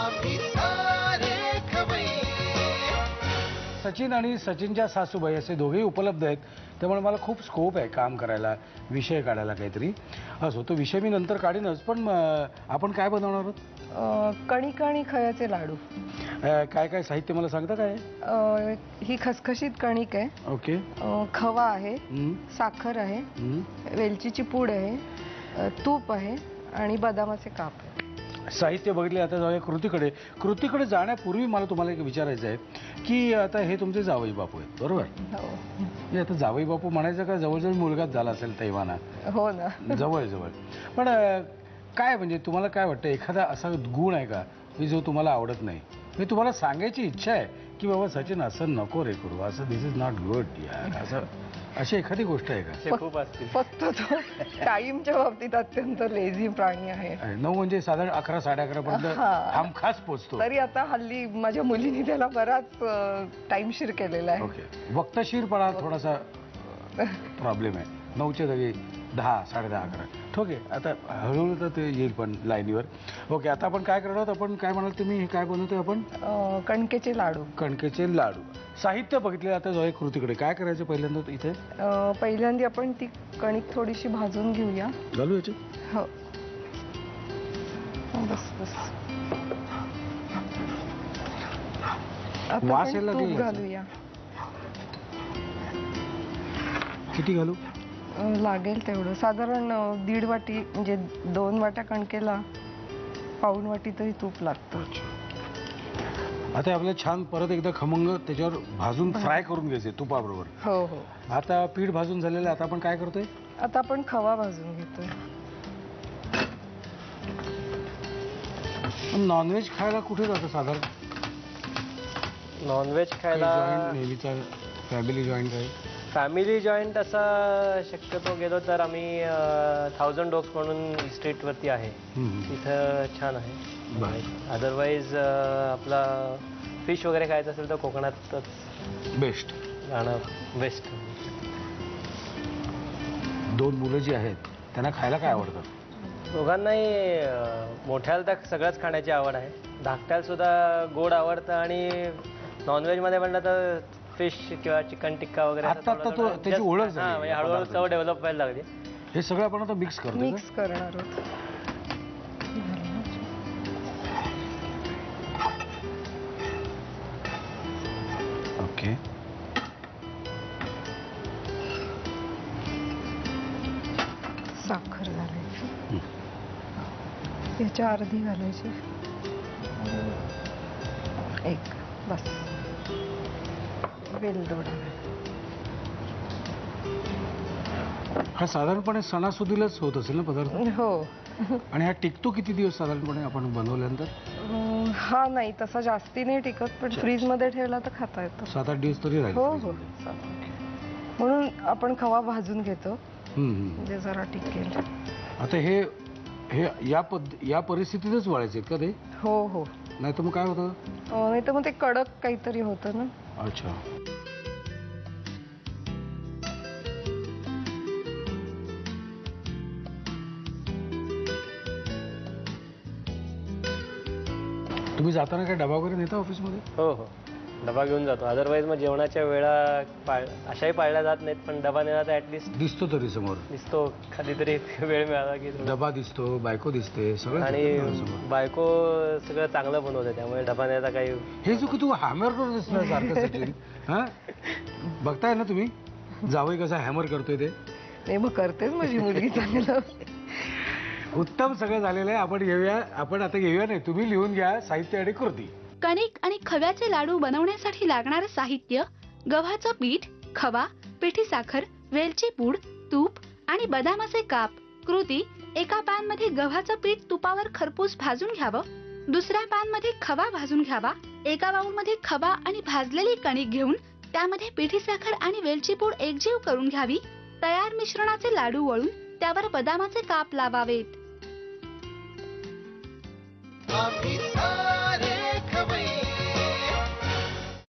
आम्ही सारे सचिन आणि सचिनच्या सासूबाई असे दोघेही उपलब्ध आहेत, त्यामुळे मला खूप स्कोप आहे काम करायला, विषय काढायला काहीतरी. असो, तो विषय मी नंतर काढीनच, पण आपण काय बनवणार आहोत? कणिक आणि खव्याचे लाडू. काय काय साहित्य मला सांगता काय? ही खसखशीत कणिक आहे. ओके. खवा आहे, साखर आहे, वेलचीची पूड आहे, तूप आहे आणि बदामाचे काप आहे. साहित्य बघितले. आता जाऊया कृतीकडे. कृतीकडे जाण्यापूर्वी मला तुम्हाला एक विचारायचं आहे की आता हे तुमचे जावई बापू आहेत, बरोबर? हो. आता जावई बापू म्हणायचं का जवळजवळ मुलगाच झाला असेल तैवाना? हो ना. जवळ जवळ. पण काय म्हणजे तुम्हाला काय वाटतं, एखादा असा गुण आहे का की जो तुम्हाला आवडत नाही? मी तुम्हाला सांगायची इच्छा आहे की बाबा सचिन असं नको रे करू, असं दिस इज नॉट गुड यार, असं अशी एखादी गोष्ट आहे का? खूप असते. फक्त तो टाइमच्या बाबतीत अत्यंत लेझी प्राणी आहे. 9 म्हणजे साधारण 11 11:30 पर्यंत हमखास पोचतो. तरी आता हल्ली माझ्या मुलीने त्याला बराच टाइमशीर केलेला आहे. ओके. वक्तशीरपणा थोडासा प्रॉब्लेम आहे. 9च्या जागी 10, 10:30, 11. ओके. आता हळूहळू तर ते येईल पण लाईनीवर. ओके. आता आपण काय करणार आहोत? आपण काय म्हणाल तुम्ही? हे काय बनवतोय आपण? कणकेचे लाडू. कणकेचे लाडू. साहित्य बघितले. आता जाऊया कृतीकडे. काय करायचं पहिल्यांदा इथे? पहिल्यांदा आपण ती कणिक थोडीशी भाजून घेऊया. घालू याची? हो. बस बस. वास यायला तूप घालूया. किती घालू? लागेल तेवढं. साधारण 1.5 वाटी, म्हणजे 2 वाट्या कणकेला 1/2 वाटी तरी तूप लागतं. आता आपल्याला छान परत एकदा खमंग त्याच्यावर भाजून फ्राय करून घ्यायचे तुपाबरोबर. हो हो. आता पीठ भाजून झालेलं आहे. आता आपण काय करतोय? आता आपण खवा भाजून घेतोय. नॉनव्हेज खायला कुठे जातं साधारण? नॉनव्हेज खायला नेहमीचा फॅमिली जॉईंट आहे. फॅमिली जॉईंट असा शक्यतो गेलो तर आम्ही 1000 डॉग्स म्हणून स्ट्रीटवरती आहे, तिथं छान आहे. अदरवाईज आपला फिश वगैरे खायचं असेल तर कोकणातच बेस्ट जाणं बेस्ट. 2 मुलं जी आहेत त्यांना खायला काय आवडतं? दोघांनाही मोठ्याला तर सगळंच खाण्याची आवड आहे. धाकट्याला सुद्धा गोड आवडतं आणि नॉनव्हेजमध्ये म्हणलं तर फिश किंवा चिकन टिक्का वगैरे. आता त्याची ओळख झाली. म्हणजे हळूहळू चव डेव्हलप व्हायला लागली. हे सगळं आपण आता मिक्स करतो. मिक्स करणार आहोत. ओके. साखर घालायची. याच्या अर्धी घालायची. 1 बस. वेलदोडा. हा साधारणपणे सणासुदीलाच होत असेल ना पदार्थ? हो. आणि हा टिकतो किती दिवस साधारणपणे आपण बनवल्यानंतर? हा नाही तसा जास्ती नाही टिकत, पण फ्रीज मध्ये ठेवला तर खाता येतो. 7-8 दिवस तरी राहील. हो हो. म्हणून आपण खवा भाजून घेतो, म्हणजे जरा टिकेल. आता हे या परिस्थितीतच वळायचे का ते? हो हो. नाही तर मग काय होतं? नाही तर मग ते कडक काहीतरी होतं ना. अच्छा. तुम्ही जाताना काय डबा वगैरे नेता ऑफिसमध्ये? हो हो, डबा घेऊन जातो. अदरवाईज मग जेवणाच्या वेळा अशाही पाळल्या जात नाहीत, पण डबा नेला तर ऍटलिस्ट दिसतो तरी समोर. दिसतो कधीतरी वेळ मिळाला की डबा दिसतो, बायको दिसते, सगळं. आणि बायको सगळं चांगलं बनवते, त्यामुळे डबा नेला काही. हे जो तू हॅमर करत असणार सारखं सचिन, हा बघताय ना तुम्ही जावई कसा हॅमर करतोय ते? नाही मग करतेच माझी मुलगी चांगलं. उत्तम सगळं झालेलं आहे. आपण आता घेऊया. नाही तुम्ही लिहून घ्या साहित्य आणि कृती. कणिक आणि खव्याचे लाडू बनवण्यासाठी लागणारे साहित्य: गव्हाचं पीठ, खवा, पिठी साखर, वेलची पूड, तूप आणि बदामाचे काप. कृती: एका पॅन मध्ये गव्हाचं पीठ तुपावर खरपूस भाजून घ्यावं. दुसऱ्या पॅन मध्ये खवा भाजून घ्यावा. एका बाउल मध्ये खवा आणि भाजलेली कणिक घेऊन त्यामध्ये पिठी साखर आणि वेलची पूड एकजीव करून घ्यावी. तयार मिश्रणाचे लाडू वळून त्यावर बदामाचे काप लावावेत.